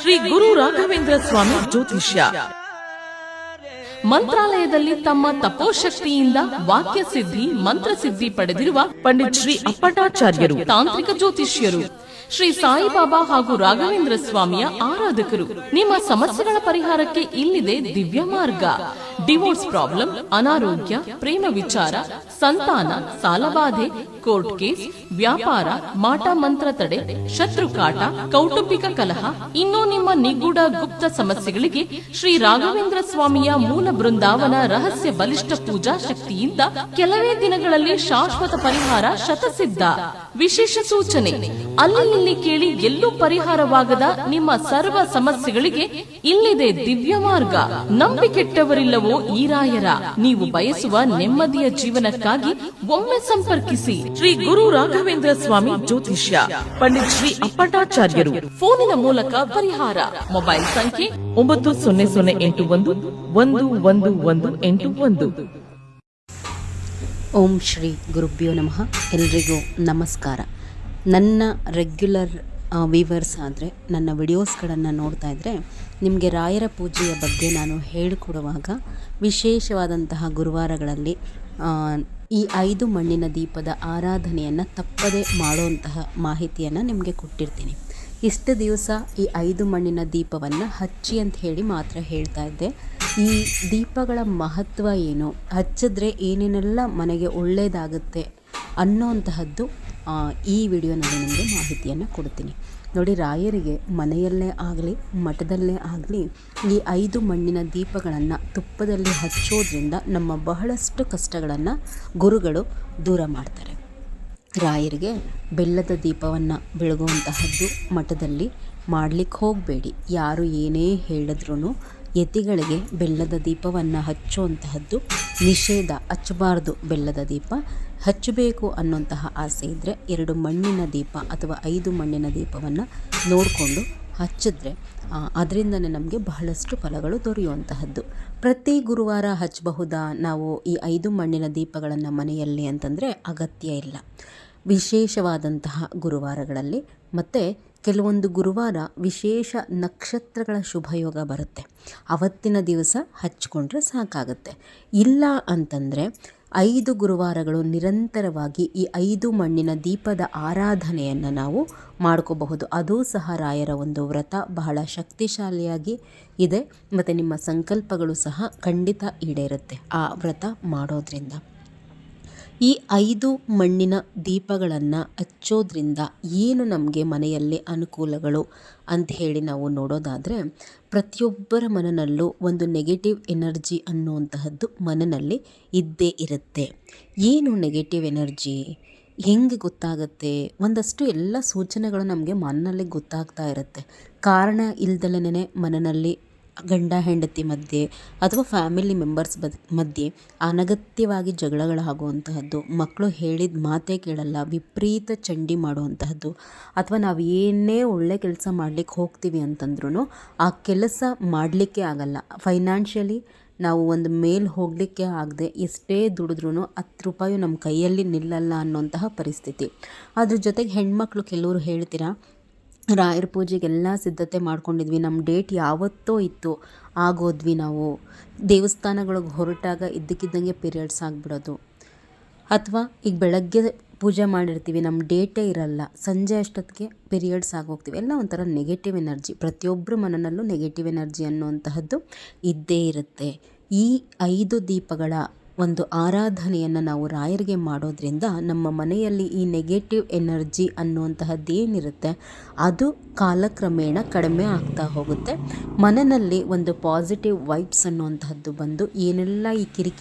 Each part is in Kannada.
ಶ್ರೀ ಗುರು ರಾಘವೇಂದ್ರ ಸ್ವಾಮಿ ಜ್ಯೋತಿಷ್ಯ. ಮಂತ್ರಾಲಯದಲ್ಲಿ ತಮ್ಮ ತಪೋಶಕ್ತಿಯಿಂದ ವಾಕ್ಯ ಸಿದ್ಧಿ ಮಂತ್ರಸಿದ್ಧಿ ಪಡೆದಿರುವ ಪಂಡಿತ್ ಶ್ರೀ ಅಪ್ಪಟಾಚಾರ್ಯರು ತಾಂತ್ರಿಕ ಜ್ಯೋತಿಷ್ಯರು. ಶ್ರೀ ಸಾಯಿಬಾಬಾ ಹಾಗೂ ರಾಘವೇಂದ್ರ ಸ್ವಾಮಿಯ ಆರಾಧಕರು. ನಿಮ್ಮ ಸಮಸ್ಯೆಗಳ ಪರಿಹಾರಕ್ಕೆ ಇಲ್ಲಿದೆ ದಿವ್ಯ ಮಾರ್ಗ. ಡಿವೋರ್ಸ್ ಪ್ರಾಬ್ಲಮ್, ಅನಾರೋಗ್ಯ, ಪ್ರೇಮ ವಿಚಾರ, ಸಂತಾನ, ಸಾಲಬಾಧೆ, ಕೋರ್ಟ್ ಕೇಸ್, ವ್ಯಾಪಾರ, ಮಾಟ ಮಂತ್ರ ತಡೆ, ಶತ್ರುಕಾಟ, ಕೌಟುಂಬಿಕ ಕಲಹ, ಇನ್ನೂ ನಿಮ್ಮ ನಿಗೂಢ ಗುಪ್ತ ಸಮಸ್ಯೆಗಳಿಗೆ ಶ್ರೀ ರಾಘವೇಂದ್ರ ಸ್ವಾಮಿಯ ಮೂಲ ಬೃಂದಾವನ ರಹಸ್ಯ ಬಲಿಷ್ಠ ಪೂಜಾ ಶಕ್ತಿಯಿಂದ ಕೆಲವೇ ದಿನಗಳಲ್ಲಿ ಶಾಶ್ವತ ಪರಿಹಾರ ಶತಸಿದ್ಧ. ವಿಶೇಷ ಸೂಚನೆ: ಅಲ್ಲಿ ಇಲ್ಲಿ ಕೇಳಿ ಎಲ್ಲೂ ಪರಿಹಾರವಾಗದ ನಿಮ್ಮ ಸರ್ವ ಸಮಸ್ಯೆಗಳಿಗೆ ಇಲ್ಲಿದೆ ದಿವ್ಯ ಮಾರ್ಗ. ನಂಬಿಕೆಟ್ಟವರಿಲ್ಲವೋ ಈ ರಾಯರ. ನೀವು ಬಯಸುವ ನೆಮ್ಮದಿಯ ಜೀವನಕ್ಕಾಗಿ ಒಮ್ಮೆ ಸಂಪರ್ಕಿಸಿ. ಶ್ರೀ ಗುರು ರಾಘವೇಂದ್ರ ಸ್ವಾಮಿ ಜ್ಯೋತಿಷ್ಯ, ಪಂಡಿತ್ ಶ್ರೀ ಅಪ್ಪಟಾಚಾರ್ಯರು. ಫೋನಿನ ಮೂಲಕ ಪರಿಹಾರ. ಮೊಬೈಲ್ ಸಂಖ್ಯೆ 9008111181. ಓಂ ಶ್ರೀ ಗುರುಭ್ಯೋ ನಮಃ. ಎಲ್ರಿಗೂ ನಮಸ್ಕಾರ. ನನ್ನ ರೆಗ್ಯುಲರ್ ವ್ಯೂವರ್ಸ್ ಆದರೆ ನನ್ನ ವಿಡಿಯೋಸ್ಗಳನ್ನು ನೋಡ್ತಾ ಇದ್ದರೆ ನಿಮಗೆ ರಾಯರ ಪೂಜೆಯ ಬಗ್ಗೆ ನಾನು ಹೇಳಿಕೊಡುವಾಗ ವಿಶೇಷವಾದಂತಹ ಗುರುವಾರಗಳಲ್ಲಿ ಈ 5 ಮಣ್ಣಿನ ದೀಪದ ಆರಾಧನೆಯನ್ನು ತಪ್ಪದೇ ಮಾಡುವಂತಹ ಮಾಹಿತಿಯನ್ನು ನಿಮಗೆ ಕೊಟ್ಟಿರ್ತೀನಿ. ಇಷ್ಟು ದಿವಸ ಈ 5 ಮಣ್ಣಿನ ದೀಪವನ್ನು ಹಚ್ಚಿ ಅಂತ ಹೇಳಿ ಮಾತ್ರ ಹೇಳ್ತಾ ಇದ್ದೆ. ಈ ದೀಪಗಳ ಮಹತ್ವ ಏನು, ಹಚ್ಚಿದ್ರೆ ಏನೇನೆಲ್ಲ ಮನೆಗೆ ಒಳ್ಳೆಯದಾಗುತ್ತೆ ಅನ್ನೋಂತಹದ್ದು ಈ ವಿಡಿಯೋನಲ್ಲಿ ನಿಮಗೆ ಮಾಹಿತಿಯನ್ನು ಕೊಡ್ತೀನಿ. ನೋಡಿ, ರಾಯರಿಗೆ ಮನೆಯಲ್ಲೇ ಆಗಲಿ ಮಠದಲ್ಲೇ ಆಗಲಿ ಈ 5 ಮಣ್ಣಿನ ದೀಪಗಳನ್ನು ತುಪ್ಪದಲ್ಲಿ ಹಚ್ಚೋದ್ರಿಂದ ನಮ್ಮ ಬಹಳಷ್ಟು ಕಷ್ಟಗಳನ್ನು ಗುರುಗಳು ದೂರ ಮಾಡ್ತಾರೆ. ರಾಯರಿಗೆ ಬೆಲ್ಲದ ದೀಪವನ್ನು ಬೆಳಗುವಂತಹದ್ದು ಮಠದಲ್ಲಿ ಮಾಡಲಿಕ್ಕೆ ಹೋಗಬೇಡಿ. ಯಾರು ಏನೇ ಹೇಳಿದ್ರೂ ಯತಿಗಳಿಗೆ ಬೆಲ್ಲದ ದೀಪವನ್ನು ಹಚ್ಚುವಂತಹದ್ದು ನಿಷೇಧ. ಹಚ್ಚಬಾರ್ದು. ಬೆಲ್ಲದ ದೀಪ ಹಚ್ಚಬೇಕು ಅನ್ನುವಂತಹ ಆಸೆ ಇದ್ದರೆ 2 ಮಣ್ಣಿನ ದೀಪ ಅಥವಾ 5 ಮಣ್ಣಿನ ದೀಪವನ್ನು ನೋಡಿಕೊಂಡು ಹಚ್ಚಿದ್ರೆ ಅದರಿಂದನೇ ನಮಗೆ ಬಹಳಷ್ಟು ಫಲಗಳು ದೊರೆಯುವಂತಹದ್ದು. ಪ್ರತಿ ಗುರುವಾರ ಹಚ್ಚಬಹುದಾ ನಾವು ಈ 5 ಮಣ್ಣಿನ ದೀಪಗಳನ್ನು ಮನೆಯಲ್ಲಿ ಅಂತಂದರೆ ಅಗತ್ಯ ಇಲ್ಲ. ವಿಶೇಷವಾದಂತಹ ಗುರುವಾರಗಳಲ್ಲಿ ಮತ್ತು ಕೆಲವೊಂದು ಗುರುವಾರ ವಿಶೇಷ ನಕ್ಷತ್ರಗಳ ಶುಭಯೋಗ ಬರುತ್ತೆ. ಅವತ್ತಿನ ದಿವಸ ಹಚ್ಕೊಂಡ್ರೆ ಸಾಕಾಗುತ್ತೆ. ಇಲ್ಲ ಅಂತಂದರೆ 5 ಗುರುವಾರಗಳು ನಿರಂತರವಾಗಿ ಈ 5 ಮಣ್ಣಿನ ದೀಪದ ಆರಾಧನೆಯನ್ನು ನಾವು ಮಾಡ್ಕೋಬಹುದು. ಅದೂ ಸಹ ರಾಯರ ಒಂದು ವ್ರತ ಬಹಳ ಶಕ್ತಿಶಾಲಿಯಾಗಿ ಇದೆ ಮತ್ತು ನಿಮ್ಮ ಸಂಕಲ್ಪಗಳು ಸಹ ಖಂಡಿತ ಈಡೇರುತ್ತೆ ಆ ವ್ರತ ಮಾಡೋದ್ರಿಂದ. ಈ 5 ಮಣ್ಣಿನ ದೀಪಗಳನ್ನು ಹಚ್ಚೋದ್ರಿಂದ ಏನು ನಮಗೆ ಮನೆಯಲ್ಲಿ ಅನುಕೂಲಗಳು ಅಂತ ಹೇಳಿ ನಾವು ನೋಡೋದಾದರೆ, ಪ್ರತಿಯೊಬ್ಬರ ಮನನಲ್ಲೂ ಒಂದು ನೆಗೆಟಿವ್ ಎನರ್ಜಿ ಅನ್ನುವಂತಹದ್ದು ಮನನಲ್ಲಿ ಇದ್ದೇ ಇರುತ್ತೆ. ಏನು ನೆಗೆಟಿವ್ ಎನರ್ಜಿ, ಹೆಂಗೆ ಗೊತ್ತಾಗುತ್ತೆ? ಒಂದಷ್ಟು ಎಲ್ಲ ಸೂಚನೆಗಳು ನಮಗೆ ಮನನಲ್ಲಿ ಗೊತ್ತಾಗ್ತಾ ಇರುತ್ತೆ. ಕಾರಣ ಇಲ್ದಲೇ ಮನನಲ್ಲಿ ಗಂಡ ಹೆಂಡತಿ ಮಧ್ಯೆ ಅಥವಾ ಫ್ಯಾಮಿಲಿ ಮೆಂಬರ್ಸ್ ಮಧ್ಯೆ ಅನಗತ್ಯವಾಗಿ ಜಗಳಗಳಾಗುವಂತಹದ್ದು, ಮಕ್ಕಳು ಹೇಳಿದ ಮಾತೇ ಕೇಳಲ್ಲ, ವಿಪರೀತ ಚಂಡಿ ಮಾಡುವಂತಹದ್ದು, ಅಥವಾ ನಾವು ಏನೇ ಒಳ್ಳೆ ಕೆಲಸ ಮಾಡಲಿಕ್ಕೆ ಹೋಗ್ತೀವಿ ಅಂತಂದ್ರೂ ಆ ಕೆಲಸ ಮಾಡಲಿಕ್ಕೆ ಆಗಲ್ಲ. ಫೈನಾನ್ಷಿಯಲಿ ನಾವು ಒಂದು ಮೇಲ್ ಹೋಗಲಿಕ್ಕೆ ಆಗದೆ ಎಷ್ಟೇ ದುಡಿದ್ರೂ 10 ರೂಪಾಯಿ ನಮ್ಮ ಕೈಯಲ್ಲಿ ನಿಲ್ಲಲ್ಲ ಅನ್ನೋಂತಹ ಪರಿಸ್ಥಿತಿ. ಅದ್ರ ಜೊತೆಗೆ ಹೆಣ್ಮಕ್ಳು ಕೆಲವರು ಹೇಳ್ತೀರಾ, ರಾಯರ ಪೂಜೆಗೆಲ್ಲ ಸಿದ್ಧತೆ ಮಾಡ್ಕೊಂಡಿದ್ವಿ, ನಮ್ಮ ಡೇಟ್ ಯಾವತ್ತೋ ಇತ್ತು, ಆಗೋದ್ವಿ, ನಾವು ದೇವಸ್ಥಾನಗಳಿಗೆ ಹೊರಟಾಗ ಇದ್ದಕ್ಕಿದ್ದಂಗೆ ಪೀರಿಯಡ್ಸ್ ಆಗಿಬಿಡೋದು, ಅಥವಾ ಈಗ ಬೆಳಗ್ಗೆ ಪೂಜೆ ಮಾಡಿರ್ತೀವಿ, ನಮ್ಮ ಡೇಟೇ ಇರಲ್ಲ, ಸಂಜೆ ಅಷ್ಟೊತ್ತಿಗೆ ಪೀರಿಯಡ್ಸ್ ಆಗೋಗ್ತೀವಿ. ಎಲ್ಲ ಒಂಥರ ನೆಗೆಟಿವ್ ಎನರ್ಜಿ. ಪ್ರತಿಯೊಬ್ಬರ ಮನನಲ್ಲೂ ನೆಗೆಟಿವ್ ಎನರ್ಜಿ ಅನ್ನುವಂತಹದ್ದು ಇದ್ದೇ ಇರುತ್ತೆ. ಈ 5 ದೀಪಗಳ ಒಂದು ಆರಾಧನೆಯನ್ನು ನಾವು ರಾಯರಿಗೆ ಮಾಡೋದ್ರಿಂದ ನಮ್ಮ ಮನೆಯಲ್ಲಿ ಈ ನೆಗೆಟಿವ್ ಎನರ್ಜಿ ಅನ್ನುವಂತಹದ್ದೇನಿರುತ್ತೆ ಅದು ಕಾಲಕ್ರಮೇಣ ಕಡಿಮೆ ಆಗ್ತಾ ಹೋಗುತ್ತೆ. ಮನೆಯಲ್ಲಿ ಒಂದು ಪಾಸಿಟಿವ್ ವೈಬ್ಸ್ ಅನ್ನುವಂತಹದ್ದು ಬಂದು ಏನೆಲ್ಲ ಈ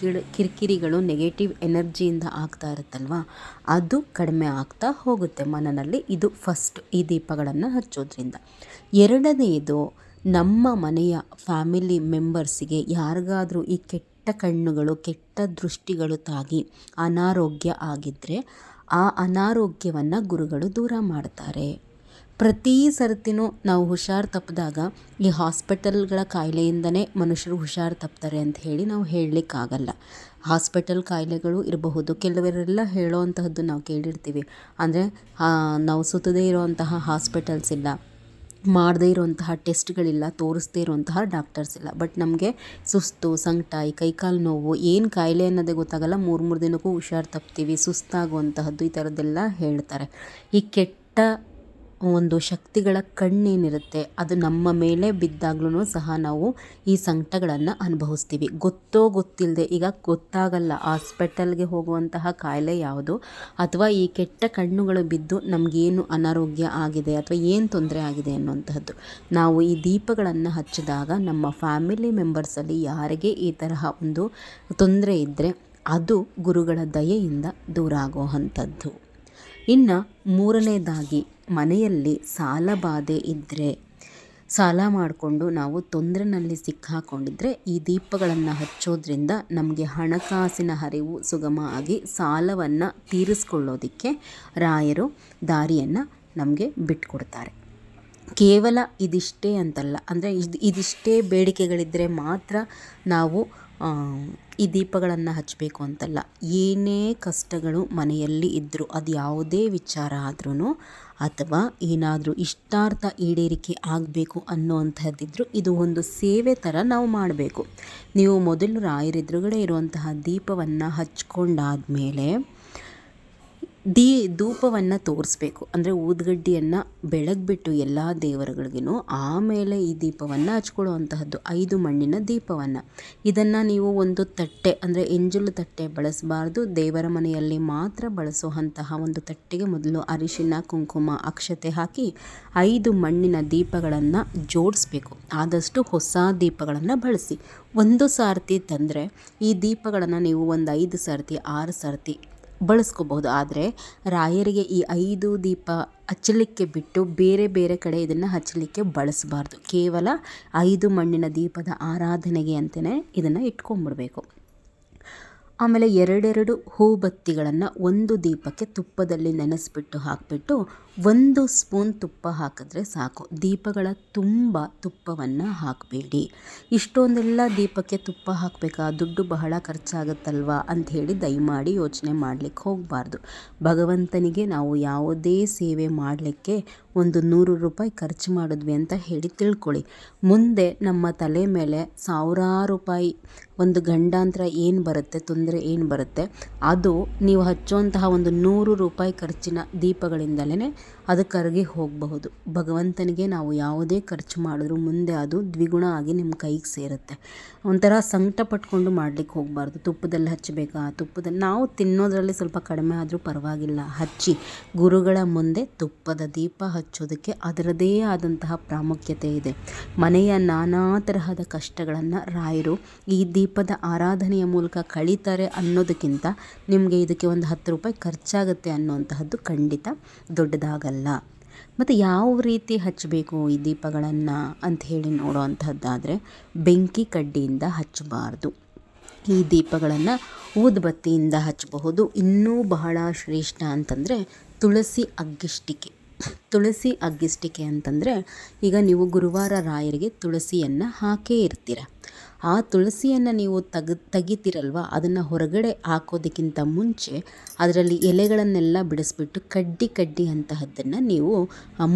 ಕಿರಿಕಿರಿಗಳು ನೆಗೆಟಿವ್ ಎನರ್ಜಿಯಿಂದ ಆಗ್ತಾ ಇರುತ್ತಲ್ವ, ಅದು ಕಡಿಮೆ ಆಗ್ತಾ ಹೋಗುತ್ತೆ ಮನೆಯಲ್ಲಿ. ಇದು ಫಸ್ಟ್, ಈ ದೀಪಗಳನ್ನು ಹಚ್ಚೋದ್ರಿಂದ. ಎರಡನೆಯದು, ನಮ್ಮ ಮನೆಯ ಫ್ಯಾಮಿಲಿ ಮೆಂಬರ್ಸಿಗೆ ಯಾರಿಗಾದರೂ ಈ ಕೆಟ್ಟ ಕಣ್ಣುಗಳು, ಕೆಟ್ಟ ದೃಷ್ಟಿಗಳು ತಾಗಿ ಅನಾರೋಗ್ಯ ಆಗಿದ್ದರೆ ಆ ಅನಾರೋಗ್ಯವನ್ನು ಗುರುಗಳು ದೂರ ಮಾಡ್ತಾರೆ. ಪ್ರತಿ ಸರ್ತಿನೂ ನಾವು ಹುಷಾರು ತಪ್ಪಿದಾಗ ಈ ಹಾಸ್ಪಿಟಲ್ಗಳ ಕಾಯಿಲೆಯಿಂದನೇ ಮನುಷ್ಯರು ಹುಷಾರು ತಪ್ತಾರೆ ಅಂತ ಹೇಳಿ ನಾವು ಹೇಳಲಿಕ್ಕಾಗಲ್ಲ. ಹಾಸ್ಪಿಟಲ್ ಕಾಯಿಲೆಗಳು ಇರಬಹುದು. ಕೆಲವರೆಲ್ಲ ಹೇಳೋವಂತಹದ್ದು ನಾವು ಕೇಳಿರ್ತೀವಿ, ಅಂದರೆ ನಾವು ಸುತ್ತದೇ ಇರೋವಂತಹ ಹಾಸ್ಪಿಟಲ್ಸ್ ಇಲ್ಲ, ಮಾಡದೇ ಇರುವಂತಹ ಟೆಸ್ಟ್ಗಳಿಲ್ಲ, ತೋರಿಸದೇ ಇರುವಂತಹ ಡಾಕ್ಟರ್ಸ್ ಇಲ್ಲ. ಬಟ್ ನಮಗೆ ಸುಸ್ತು, ಸಂಕಟ, ಈ ಕೈಕಾಲು ನೋವು, ಏನು ಕಾಯಿಲೆ ಅನ್ನೋದೇ ಗೊತ್ತಾಗಲ್ಲ, 3 ದಿನಕ್ಕೂ ಹುಷಾರು ತಪ್ತೀವಿ, ಸುಸ್ತಾಗುವಂತಹದ್ದು, ಈ ಥರದ್ದೆಲ್ಲ ಹೇಳ್ತಾರೆ. ಈ ಕೆಟ್ಟ ಒಂದು ಶಕ್ತಿಗಳ ಕಣ್ಣೇನಿರುತ್ತೆ ಅದು ನಮ್ಮ ಮೇಲೆ ಬಿದ್ದಾಗ್ಲೂ ಸಹ ನಾವು ಈ ಸಂಕಟಗಳನ್ನು ಅನುಭವಿಸ್ತೀವಿ. ಗೊತ್ತೋ ಗೊತ್ತಿಲ್ಲದೆ, ಈಗ ಗೊತ್ತಾಗಲ್ಲ ಹಾಸ್ಪಿಟಲ್ಗೆ ಹೋಗುವಂತಹ ಕಾಯಿಲೆ ಯಾವುದು, ಅಥವಾ ಈ ಕೆಟ್ಟ ಕಣ್ಣುಗಳು ಬಿದ್ದು ನಮಗೇನು ಅನಾರೋಗ್ಯ ಆಗಿದೆ ಅಥವಾ ಏನು ತೊಂದರೆ ಆಗಿದೆ ಅನ್ನುವಂತಹದ್ದು. ನಾವು ಈ ದೀಪಗಳನ್ನು ಹಚ್ಚಿದಾಗ ನಮ್ಮ ಫ್ಯಾಮಿಲಿ ಮೆಂಬರ್ಸಲ್ಲಿ ಯಾರಿಗೆ ಈ ತರಹ ಒಂದು ತೊಂದರೆ ಇದ್ದರೆ ಅದು ಗುರುಗಳ ದಯೆಯಿಂದ ದೂರ ಆಗೋ ಅಂಥದ್ದು. ಇನ್ನು 3ನೇದಾಗಿ, ಮನೆಯಲ್ಲಿ ಸಾಲ ಬಾಧೆ ಇದ್ದರೆ, ಸಾಲ ಮಾಡಿಕೊಂಡು ನಾವು ತೊಂದರೆನಲ್ಲಿ ಸಿಕ್ಕಾಕೊಂಡಿದ್ರೆ ಈ ದೀಪಗಳನ್ನು ಹಚ್ಚೋದ್ರಿಂದ ನಮಗೆ ಹಣಕಾಸಿನ ಹರಿವು ಸುಗಮ ಆಗಿ ಸಾಲವನ್ನು ತೀರಿಸ್ಕೊಳ್ಳೋದಕ್ಕೆ ರಾಯರು ದಾರಿಯನ್ನು ನಮಗೆ ಬಿಟ್ಕೊಡ್ತಾರೆ. ಕೇವಲ ಇದಿಷ್ಟೇ ಅಂತಲ್ಲ, ಅಂದರೆ ಇದಿಷ್ಟೇ ಬೇಡಿಕೆಗಳಿದ್ದರೆ ಮಾತ್ರ ನಾವು ಈ ದೀಪಗಳನ್ನು ಹಚ್ಚಬೇಕು ಅಂತಲ್ಲ. ಏನೇ ಕಷ್ಟಗಳು ಮನೆಯಲ್ಲಿ ಇದ್ದರೂ, ಅದು ಯಾವುದೇ ವಿಚಾರ ಆದ್ರೂ, ಅಥವಾ ಏನಾದರೂ ಇಷ್ಟಾರ್ಥ ಈಡೇರಿಕೆ ಆಗಬೇಕು ಅನ್ನೋವಂಥದ್ದಿದ್ದರೂ ಇದು ಒಂದು ಸೇವೆ ಥರ ನಾವು ಮಾಡಬೇಕು. ನೀವು ಮೊದಲು ರಾಯರೆದುರುಗಡೆ ಇರುವಂತಹ ದೀಪವನ್ನು ಹಚ್ಕೊಂಡಾದಮೇಲೆ ಧೂಪವನ್ನು ತೋರಿಸ್ಬೇಕು. ಅಂದರೆ ಊದುಗಡ್ಡಿಯನ್ನು ಬೆಳಗ್ಬಿಟ್ಟು ಎಲ್ಲ ದೇವರುಗಳಿಗೂ ಆಮೇಲೆ ಈ ದೀಪವನ್ನು ಹಚ್ಕೊಳ್ಳುವಂತಹದ್ದು, 5 ಮಣ್ಣಿನ ದೀಪವನ್ನು. ಇದನ್ನು ನೀವು ಒಂದು ತಟ್ಟೆ, ಅಂದರೆ ಎಂಜಲು ತಟ್ಟೆ ಬಳಸಬಾರ್ದು. ದೇವರ ಮನೆಯಲ್ಲಿ ಮಾತ್ರ ಬಳಸುವಂತಹ ಒಂದು ತಟ್ಟೆಗೆ ಮೊದಲು ಅರಿಶಿನ, ಕುಂಕುಮ, ಅಕ್ಷತೆ ಹಾಕಿ 5 ಮಣ್ಣಿನ ದೀಪಗಳನ್ನು ಜೋಡಿಸ್ಬೇಕು. ಆದಷ್ಟು ಹೊಸ ದೀಪಗಳನ್ನು ಬಳಸಿ. ಒಂದು ಸಾರ್ತಿ ತಂದರೆ ಈ ದೀಪಗಳನ್ನು ನೀವು ಒಂದು 5 ಸರ್ತಿ 6 ಸರ್ತಿ ಬಳಸ್ಕೋಬಹುದು. ಆದರೆ ರಾಯರಿಗೆ ಈ 5 ದೀಪ ಹಚ್ಚಲಿಕ್ಕೆ ಬಿಟ್ಟು ಬೇರೆ ಬೇರೆ ಕಡೆ ಇದನ್ನು ಹಚ್ಚಲಿಕ್ಕೆ ಬಳಸಬಾರ್ದು. ಕೇವಲ 5 ಮಣ್ಣಿನ ದೀಪದ ಆರಾಧನೆಗೆ ಅಂತಲೇ ಇದನ್ನು ಇಟ್ಕೊಂಡ್ಬಿಡ್ಬೇಕು. ಆಮೇಲೆ 2 ಹೂಬತ್ತಿಗಳನ್ನು ಒಂದು ದೀಪಕ್ಕೆ ತುಪ್ಪದಲ್ಲಿ ನೆನೆಸ್ಬಿಟ್ಟು ಹಾಕಿಬಿಟ್ಟು 1 ಸ್ಪೂನ್ ತುಪ್ಪ ಹಾಕಿದ್ರೆ ಸಾಕು. ದೀಪಗಳ ತುಂಬ ತುಪ್ಪವನ್ನು ಹಾಕಬೇಡಿ. ಇಷ್ಟೊಂದೆಲ್ಲ ದೀಪಕ್ಕೆ ತುಪ್ಪ ಹಾಕಬೇಕಾ, ದುಡ್ಡು ಬಹಳ ಖರ್ಚಾಗುತ್ತಲ್ವಾ ಅಂಥೇಳಿ ದಯಮಾಡಿ ಯೋಚನೆ ಮಾಡಲಿಕ್ಕೆ ಹೋಗಬಾರ್ದು. ಭಗವಂತನಿಗೆ ನಾವು ಯಾವುದೇ ಸೇವೆ ಮಾಡಲಿಕ್ಕೆ ಒಂದು 100 ರೂಪಾಯಿ ಖರ್ಚು ಮಾಡಿದ್ವಿ ಅಂತ ಹೇಳಿ ತಿಳ್ಕೊಳ್ಳಿ. ಮುಂದೆ ನಮ್ಮ ತಲೆ ಮೇಲೆ ಸಾವಿರಾರು ರೂಪಾಯಿ ಒಂದು ಗಂಡಾಂತರ ಏನು ಬರುತ್ತೆ, ತೊಂದರೆ ಏನು ಬರುತ್ತೆ, ಅದು ನೀವು ಹಚ್ಚುವಂತಹ ಒಂದು 100 ರೂಪಾಯಿ ಖರ್ಚಿನ ದೀಪಗಳಿಂದಲೇ ಅದು ಕರಗಿ ಹೋಗಬಹುದು. ಭಗವಂತನಿಗೆ ನಾವು ಯಾವುದೇ ಖರ್ಚು ಮಾಡಿದ್ರೂ ಮುಂದೆ ಅದು ದ್ವಿಗುಣ ಆಗಿ ನಿಮ್ಮ ಕೈಗೆ ಸೇರುತ್ತೆ. ಒಂಥರ ಸಂಕಟ ಪಟ್ಕೊಂಡು ಮಾಡಲಿಕ್ಕೆ ಹೋಗಬಾರ್ದು. ತುಪ್ಪದಲ್ಲಿ ಹಚ್ಚಬೇಕಾ, ತುಪ್ಪದಲ್ಲಿ ನಾವು ತಿನ್ನೋದ್ರಲ್ಲಿ ಸ್ವಲ್ಪ ಕಡಿಮೆ ಆದರೂ ಪರವಾಗಿಲ್ಲ, ಹಚ್ಚಿ. ಗುರುಗಳ ಮುಂದೆ ತುಪ್ಪದ ದೀಪ ಹಚ್ಚೋದಕ್ಕೆ ಅದರದೇ ಆದಂತಹ ಪ್ರಾಮುಖ್ಯತೆ ಇದೆ. ಮನೆಯ ನಾನಾ ತರಹದ ಕಷ್ಟಗಳನ್ನು ರಾಯರು ಈ ದೀಪದ ಆರಾಧನೆಯ ಮೂಲಕ ಕಳೀತಾರೆ ಅನ್ನೋದಕ್ಕಿಂತ ನಿಮಗೆ ಇದಕ್ಕೆ ಒಂದು 10 ರೂಪಾಯಿ ಖರ್ಚಾಗುತ್ತೆ ಅನ್ನುವಂತಹದ್ದು ಖಂಡಿತ ದೊಡ್ಡದಾಗಲ್ಲ. ಮತ್ತು ಯಾವ ರೀತಿ ಹಚ್ಚಬೇಕು ಈ ದೀಪಗಳನ್ನು ಅಂಥೇಳಿ ನೋಡೋವಂಥದ್ದಾದರೆ, ಬೆಂಕಿ ಕಡ್ಡಿಯಿಂದ ಹಚ್ಚಬಾರ್ದು. ಈ ದೀಪಗಳನ್ನು ಊದುಬತ್ತಿಯಿಂದ ಹಚ್ಚಬಹುದು. ಇನ್ನೂ ಬಹಳ ಶ್ರೇಷ್ಠ ಅಂತಂದರೆ ತುಳಸಿ ಅಗ್ಗಿಷ್ಟಿಕೆ. ತುಳಸಿ ಅಗ್ಗಿಷ್ಟಿಕೆ ಅಂತಂದರೆ, ಈಗ ನೀವು ಗುರುವಾರ ರಾಯರಿಗೆ ತುಳಸಿಯನ್ನು ಹಾಕೇ ಇರ್ತೀರ. ಆ ತುಳಸಿಯನ್ನು ನೀವು ತೆಗಿತೀರಲ್ವ, ಅದನ್ನು ಹೊರಗಡೆ ಹಾಕೋದಕ್ಕಿಂತ ಮುಂಚೆ ಅದರಲ್ಲಿ ಎಲೆಗಳನ್ನೆಲ್ಲ ಬಿಡಿಸ್ಬಿಟ್ಟು ಕಡ್ಡಿ ಅಂತಹದ್ದನ್ನು ನೀವು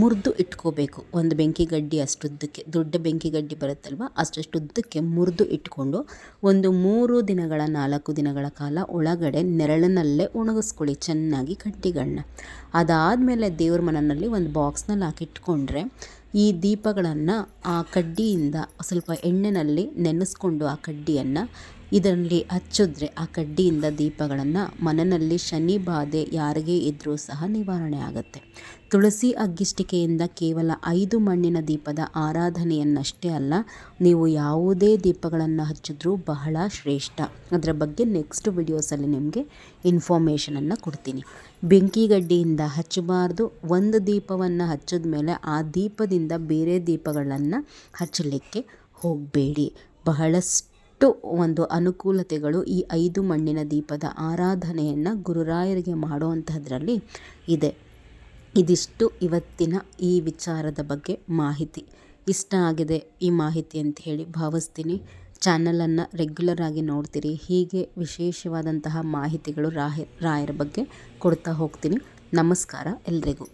ಮುರಿದು ಇಟ್ಕೋಬೇಕು. ಒಂದು ಬೆಂಕಿ ಗಡ್ಡಿ ಅಷ್ಟುದ್ದಕ್ಕೆ, ದೊಡ್ಡ ಬೆಂಕಿ ಗಡ್ಡಿ ಬರುತ್ತಲ್ವ ಅಷ್ಟುದ್ದಕ್ಕೆ ಮುರಿದು ಇಟ್ಕೊಂಡು ಒಂದು 3 ದಿನಗಳ 4 ದಿನಗಳ ಕಾಲ ಒಳಗಡೆ ನೆರಳಿನಲ್ಲೇ ಒಣಗಿಸ್ಕೊಳ್ಳಿ ಚೆನ್ನಾಗಿ ಕಡ್ಡಿಗಳನ್ನ. ಅದಾದಮೇಲೆ ದೇವ್ರ ಮನೆಯಲ್ಲಿ ಒಂದು ಬಾಕ್ಸ್ನಲ್ಲಿ ಹಾಕಿಟ್ಕೊಂಡ್ರೆ ಈ ದೀಪಗಳನ್ನು ಆ ಕಡ್ಡಿಯಿಂದ ಸ್ವಲ್ಪ ಎಣ್ಣೆಯಲ್ಲಿ ನೆನೆಸ್ಕೊಂಡು ಆ ಕಡ್ಡಿಯನ್ನು ಇದರಲ್ಲಿ ಹಚ್ಚಿದ್ರೆ ಆ ಕಡ್ಡಿಯಿಂದ ದೀಪಗಳನ್ನು ಮನೆಯಲ್ಲಿ ಶನಿ ಬಾಧೆ ಯಾರಿಗೇ ಇದ್ದರೂ ಸಹ ನಿವಾರಣೆ ಆಗುತ್ತೆ. ತುಳಸಿ ಅಗ್ಗಿಷ್ಟಿಕೆಯಿಂದ ಕೇವಲ 5 ಮಣ್ಣಿನ ದೀಪದ ಆರಾಧನೆಯನ್ನಷ್ಟೇ ಅಲ್ಲ, ನೀವು ಯಾವುದೇ ದೀಪಗಳನ್ನು ಹಚ್ಚಿದ್ರೂ ಬಹಳ ಶ್ರೇಷ್ಠ. ಅದರ ಬಗ್ಗೆ ನೆಕ್ಸ್ಟ್ ವಿಡಿಯೋಸಲ್ಲಿ ನಿಮಗೆ ಇನ್ಫಾರ್ಮೇಷನನ್ನು ಕೊಡ್ತೀನಿ. ಬೆಂಕಿ ಗಡ್ಡಿಯಿಂದ ಹಚ್ಚಬಾರ್ದು. ಒಂದು ದೀಪವನ್ನು ಹಚ್ಚಿದ ಮೇಲೆ ಆ ದೀಪದಿಂದ ಬೇರೆ ದೀಪಗಳನ್ನು ಹಚ್ಚಲಿಕ್ಕೆ ಹೋಗಬೇಡಿ. ಬಹಳಷ್ಟು ಒಂದು ಅನುಕೂಲತೆಗಳು ಈ 5 ಮಣ್ಣಿನ ದೀಪದ ಆರಾಧನೆಯನ್ನು ಗುರುರಾಯರಿಗೆ ಮಾಡುವಂಥದ್ರಲ್ಲಿ ಇದೆ. ಇದಿಷ್ಟು ಇವತ್ತಿನ ಈ ವಿಚಾರದ ಬಗ್ಗೆ ಮಾಹಿತಿ. ಇಷ್ಟ ಆಗಿದೆ ಈ ಮಾಹಿತಿ ಅಂತ ಹೇಳಿ ಭಾವಿಸ್ತೀನಿ. ಚಾನಲನ್ನು ರೆಗ್ಯುಲರ್ ಆಗಿ ನೋಡ್ತೀರಿ. ಹೀಗೆ ವಿಶೇಷವಾದಂತಹ ಮಾಹಿತಿಗಳು ರಾಯರ ಬಗ್ಗೆ ಕೊಡ್ತಾ ಹೋಗ್ತೀನಿ. ನಮಸ್ಕಾರ ಎಲ್ರಿಗೂ.